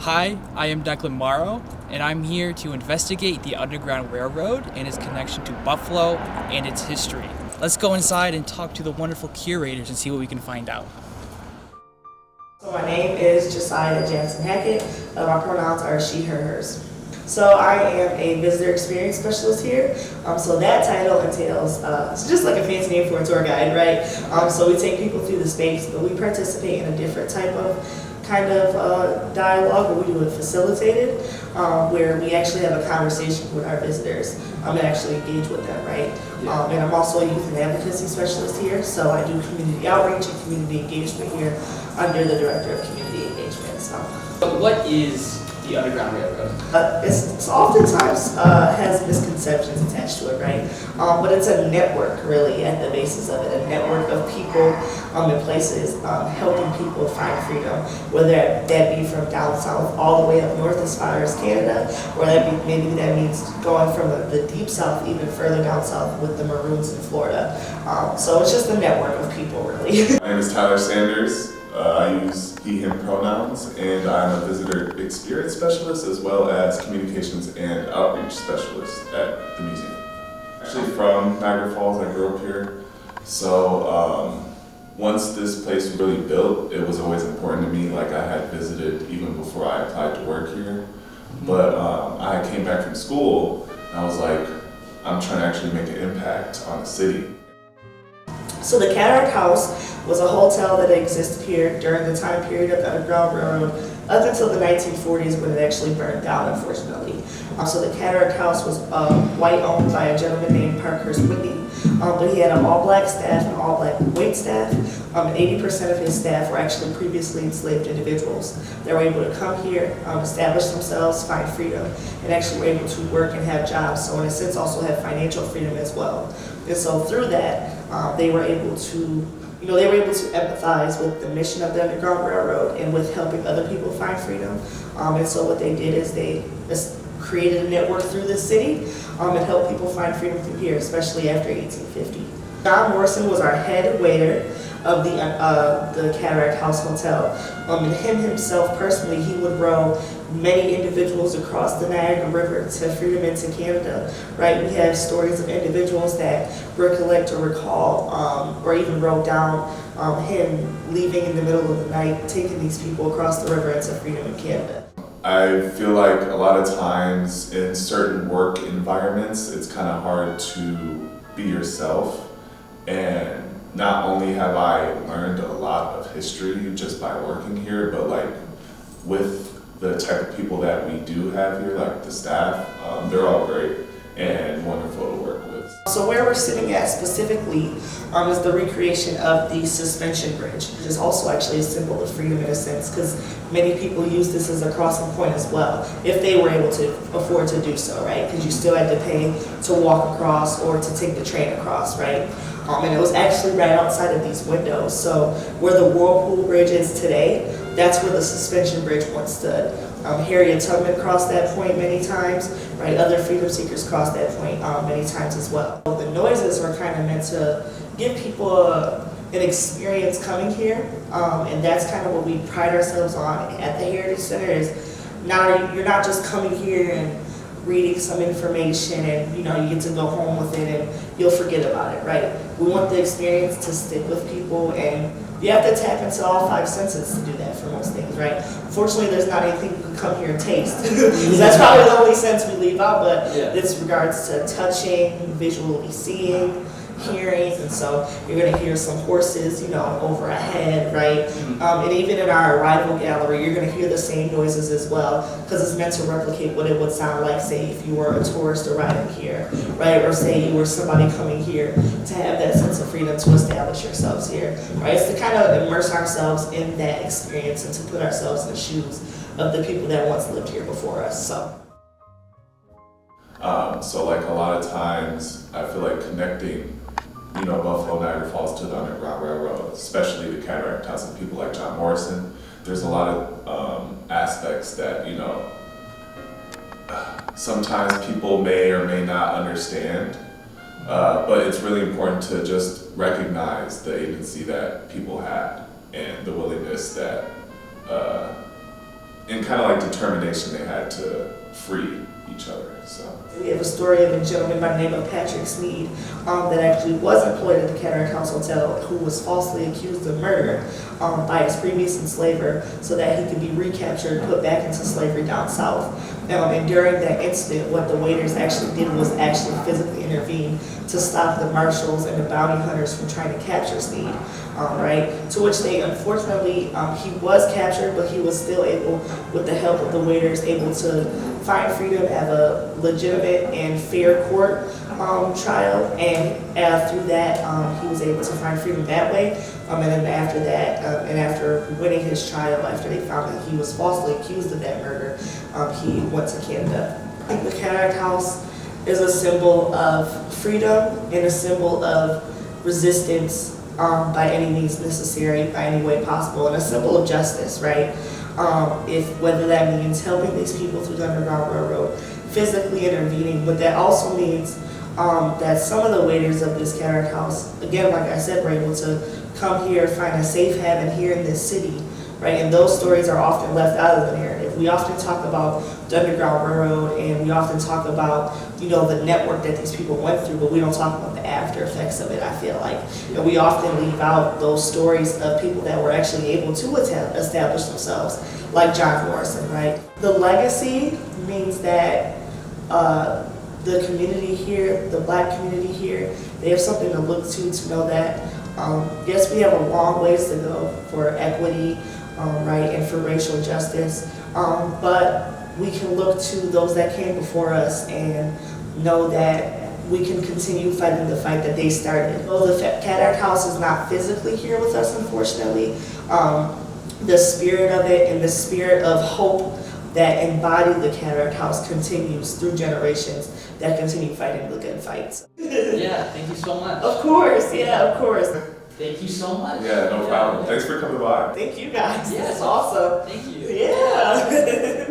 Hi, I am Declan Morrow, and I'm here to investigate the Underground Railroad and its connection to Buffalo and its history. Let's go inside and talk to the wonderful curators and see what we can find out. So my name is Josiah Jackson Hackett. My pronouns are she, her, hers. So I am a visitor experience specialist here. So that title entails, it's just like a fancy name for a tour guide, right? So we take people through the space, but we participate in a different type of dialogue, where we do it facilitated, where we actually have a conversation with our visitors and actually engage with them, right? Yeah. And I'm also a youth and advocacy specialist here, so I do community outreach and community engagement here under the Director of Community Engagement. But what is the Underground Railroad? It's oftentimes has misconceptions attached to it, right? But it's a network, really, at the basis of it. A network of people in places helping people find freedom, whether that be from down south all the way up north as far as Canada, or maybe that means going from the deep south even further down south with the Maroons in Florida. So it's just a network of people, really. My name is Tyler Sanders. I use he, him pronouns, and I'm a visitor experience specialist as well as communications and outreach specialist at the museum. Actually from Niagara Falls, I grew up here. So once this place was really built, it was always important to me. Like, I had visited even before I applied to work here. But I came back from school and I was like, I'm trying to actually make an impact on the city. So the Cataract House was a hotel that existed here during the time period of the Underground Railroad up until the 1940s, when it actually burned down, unfortunately. So the Cataract House was white owned by a gentleman named Parkhurst Whitney, but he had an all-black staff and all-black wait staff, and 80% of his staff were actually previously enslaved individuals. They were able to come here, establish themselves, find freedom, and actually were able to work and have jobs, so in a sense also have financial freedom as well. And so through that, they were able to empathize with the mission of the Underground Railroad and with helping other people find freedom. And so what they did is they created a network through the city and helped people find freedom through here, especially after 1850. John Morrison was our head waiter of the Cataract House Hotel. And him himself personally, he would row many individuals across the Niagara River to freedom into Canada, right? We have stories of individuals that recollect or recall or even wrote down him leaving in the middle of the night, taking these people across the river into freedom in Canada. I feel like a lot of times in certain work environments, it's kind of hard to be yourself. And not only have I learned a lot of history just by working here, but like with the type of people that we do have here, like the staff, they're all great and wonderful to work with. So where we're sitting at specifically is the recreation of the suspension bridge, which is also actually a symbol of freedom in a sense, because many people use this as a crossing point as well, if they were able to afford to do so, right? Because you still had to pay to walk across or to take the train across, right? And it was actually right outside of these windows. So where the Whirlpool Bridge is today, that's where the suspension bridge once stood. Harriet Tubman crossed that point many times, right? Other freedom seekers crossed that point many times as well. The noises were kind of meant to give people an experience coming here, and that's kind of what we pride ourselves on at the Heritage Center. Is you're not just coming here and reading some information and you get to go home with it and you'll forget about it, right? We want the experience to stick with people, and you have to tap into all five senses to do that for most things, right? Unfortunately, there's not anything you can come here and taste. So that's probably the only sense we leave out, but this regards to touching, visually seeing, hearing, and so you're going to hear some horses, over ahead, right? And even in our arrival gallery, you're going to hear the same noises as well, because it's meant to replicate what it would sound like, say, if you were a tourist arriving here, right? Or say you were somebody coming here to have that sense of freedom to establish yourselves here, right? It's to kind of immerse ourselves in that experience and to put ourselves in the shoes of the people that once lived here before us. So like a lot of times, I feel like connecting Buffalo, Niagara Falls to the Underground Railroad, especially the Cataract House and people like John Morrison, there's a lot of aspects that, sometimes people may or may not understand, but it's really important to just recognize the agency that people had and the willingness that and kind of like determination they had to free each other. So we have a story of a gentleman by the name of Patrick Sneed that actually was employed at the Cataract House Hotel, who was falsely accused of murder by his previous enslaver so that he could be recaptured and put back into slavery down south. And during that incident, what the waiters actually did was actually physically intervene to stop the marshals and the bounty hunters from trying to capture Sneed. Right? To which they, unfortunately, he was captured, but he was still able, with the help of the waiters, able to find freedom, have a legitimate and fair court trial, and through that, he was able to find freedom that way. And then after that, and after winning his trial, after they found that he was falsely accused of that murder, he went to Canada. I think the Cataract House is a symbol of freedom and a symbol of resistance by any means necessary, by any way possible, and a symbol of justice, right? Whether that means helping these people through the Underground Railroad, physically intervening, but that also means that some of the waiters of this Cataract House, again, like I said, were able to come here, find a safe haven here in this city, right? And those stories are often left out of the narrative. We often talk about the Underground Railroad, and we often talk about, you know, the network that these people went through, but we don't talk about the after effects of it, I feel like. And we often leave out those stories of people that were actually able to establish themselves, like John Morrison, right? The legacy means that the community here, the Black community here, they have something to look to know that, yes, we have a long ways to go for equity, right, and for racial justice, but we can look to those that came before us and know that we can continue fighting the fight that they started. Though the Cataract House is not physically here with us, unfortunately, the spirit of it and the spirit of hope that embody the Cataract House continues through generations that continue fighting the good fights. Yeah, thank you so much. Of course, yeah, of course. Thank you so much. yeah, no problem. Thanks for coming by. Thank you guys. Yeah, It's awesome. Thank you. Yeah.